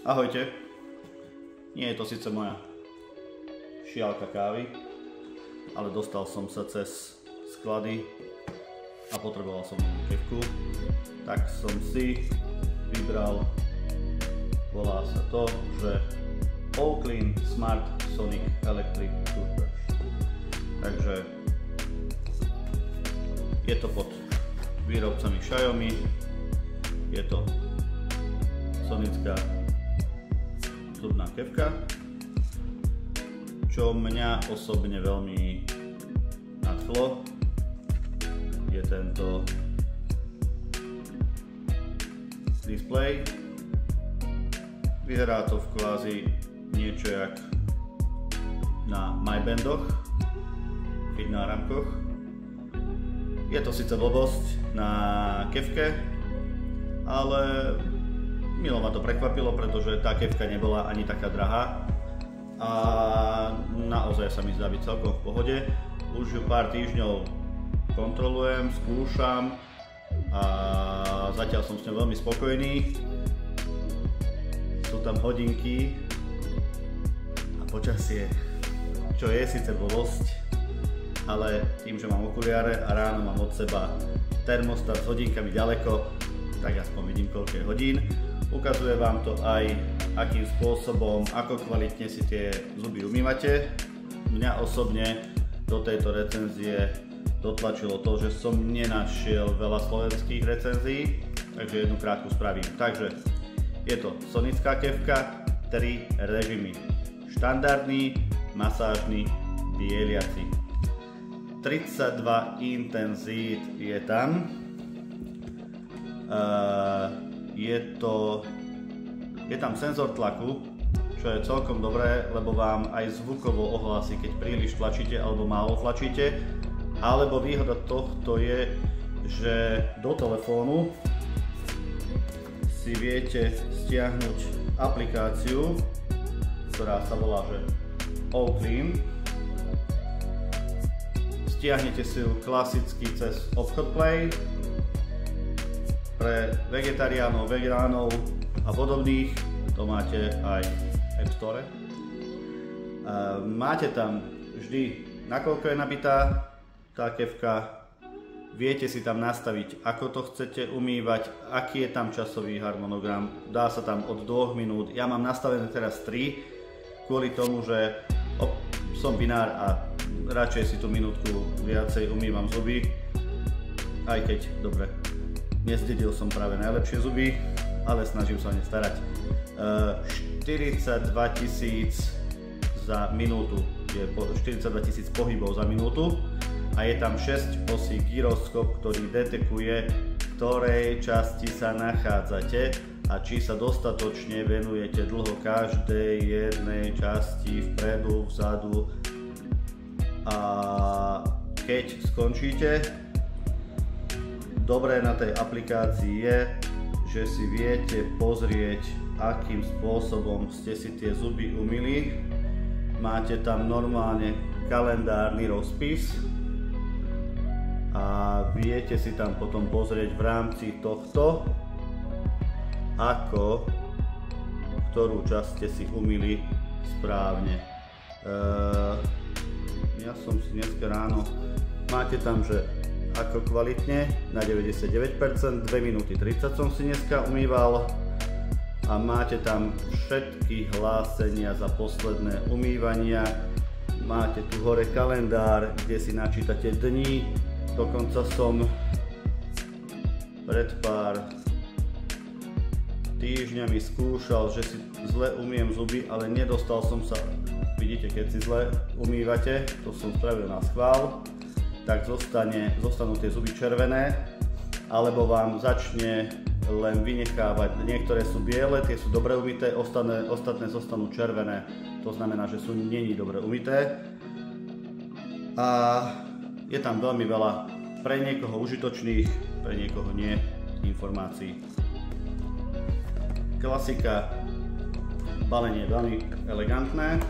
Ahojte. Nie je to síce moja šialka kávy, ale dostal som sa cez sklady a potreboval som kefku, tak som si vybral, volá sa to, že Oakley Smart Sonic Electric Toothbrush. Takže je to pod výrobcami Xiaomi, je to sonická zubná kefka, čo mňa osobne veľmi nadchlo, je tento display. Vyzerá to v kvázi niečo jak na MyBandoch, keď na rámkoch. Je to síce blbosť na kefke, ale milo ma to prekvapilo, pretože tá kefka nebola ani taká drahá a naozaj sa mi zdá byť celkom v pohode. Už ju pár týždňov kontrolujem, skúšam a zatiaľ som s ňou veľmi spokojný. Sú tam hodinky a počasie, čo je síce blbosť, ale tým, že mám okuliare a ráno mám od seba termostat s hodinkami ďaleko, tak aspoň vidím, koľko je hodín. Ukazuje vám to aj, akým spôsobom, ako kvalitne si tie zuby umývate. Mňa osobne do tejto recenzie dotlačilo to, že som nenašiel veľa slovenských recenzií, takže jednu krátku spravím. Takže je to sonická kefka, 3 režimy. Štandardný, masážny, bieliaci. 32 intenzít je tam. Je tam senzor tlaku, čo je celkom dobré, lebo vám aj zvukovo ohlási, keď príliš tlačíte alebo málo tlačíte. Alebo výhoda tohto je, že do telefónu si viete stiahnuť aplikáciu, ktorá sa volá že Oakley. Stiahnete si ju klasicky cez Obchod Play. Pre vegetariánov, vegánov a podobných to máte aj v App Store. Máte tam vždy, nakoľko je nabitá tá kefka, viete si tam nastaviť, ako to chcete umývať, aký je tam časový harmonogram, dá sa tam od 2 minút, ja mám nastavené teraz 3, kvôli tomu, že som vinár a radšej si tú minútku viacej umývam zuby, aj keď, dobre, nezdedil som práve najlepšie zuby, ale snažím sa o ne starať. 42 000 za minútu, je 42 000 pohybov za minútu a je tam 6-osý gyroskop, ktorý detekuje, v ktorej časti sa nachádzate a či sa dostatočne venujete dlho každej jednej časti, vpredu, vzadu, a keď skončíte, dobré na tej aplikácii je, že si viete pozrieť, akým spôsobom ste si tie zuby umyli. Máte tam normálne kalendárny rozpis a viete si tam potom pozrieť v rámci tohto, ako ktorú časť ste si umyli správne. Ja som si dneska ráno, máte tam, že ako kvalitne, na 99%, 2 minúty 30 som si dneska umýval a máte tam všetky hlásenia za posledné umývania. Máte tu hore kalendár, kde si načítate dni, dokonca som pred pár týždňami skúšal, že si zle umiem zuby, ale nedostal som sa, vidíte, keď si zle umývate, to som spravil na schvál, tak zostanú tie zuby červené, alebo vám začne len vynechávať, niektoré sú biele, tie sú dobre umyté, ostatné zostanú červené, to znamená, že sú není dobre umyté a je tam veľmi veľa pre niekoho užitočných, pre niekoho nie informácií. Klasika, balenie je veľmi elegantné,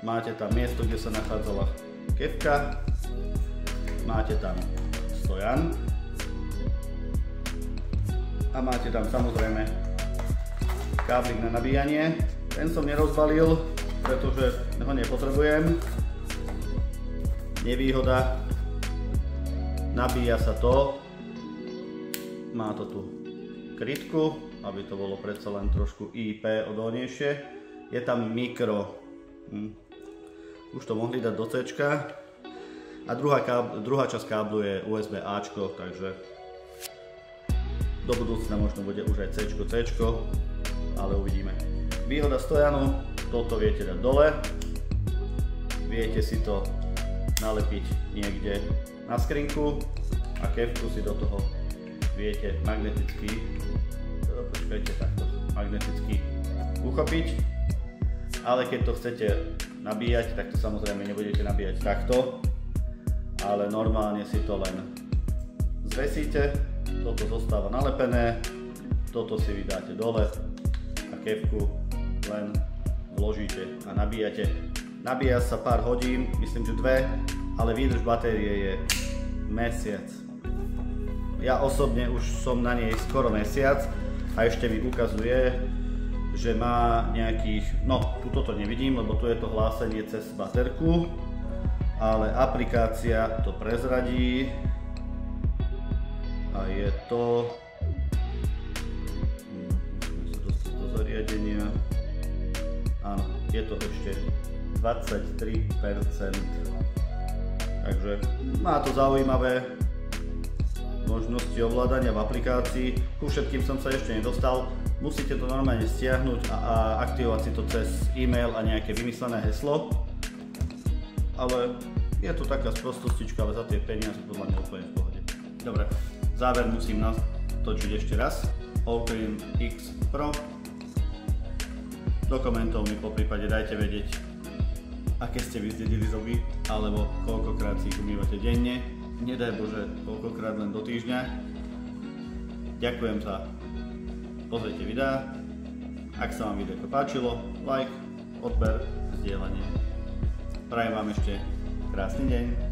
máte tam miesto, kde sa nachádzala kefka, máte tam stojan a máte tam samozrejme káblik na nabíjanie. Ten som nerozbalil, pretože ho nepotrebujem. Nevýhoda, nabíja sa to, má to tu krytku, aby to bolo predsa len trošku IP odolnejšie. Je tam mikro, už to mohli dať do C. A druhá časť káblu je USB Ačko, takže do budúcna možno bude už aj C, ale uvidíme. Výhoda stojanu, toto viete dať dole, viete si to nalepiť niekde na skrinku a kefku si do toho viete magneticky, magneticky uchopiť, ale keď to chcete nabíjať, tak to samozrejme nebudete nabíjať takto, ale normálne si to len zvesíte, toto zostáva nalepené, toto si vydáte dole a kefku len vložíte a nabíjate. Nabíja sa pár hodín, myslím, že 2, ale výdrž batérie je mesiac. Ja osobne už som na nej skoro mesiac a ešte mi ukazuje, že má nejakých, no tu toto nevidím, lebo tu je to hlásenie cez baterku, ale aplikácia to prezradí a je to do zariadenia, áno, je to ešte 23%, takže má to zaujímavé možnosti ovládania v aplikácii. Ku všetkým som sa ešte nedostal, musíte to normálne stiahnuť a aktivovať si to cez e-mail a nejaké vymyslené heslo, ale je to taká sprostostička, ale za tie peniaze podľa mňa úplne v pohode. Dobre, záver musím natočiť ešte raz. Allclean X Pro. Do komentov mi poprípade dajte vedieť, aké ste vyzdedili zuby, alebo koľkokrát si ich umývate denne. Nedaj Bože, koľkokrát len do týždňa. Ďakujem za pozrite videá. Ak sa vám video páčilo, like, odber, zdieľanie. Prajem vám ešte krásny deň.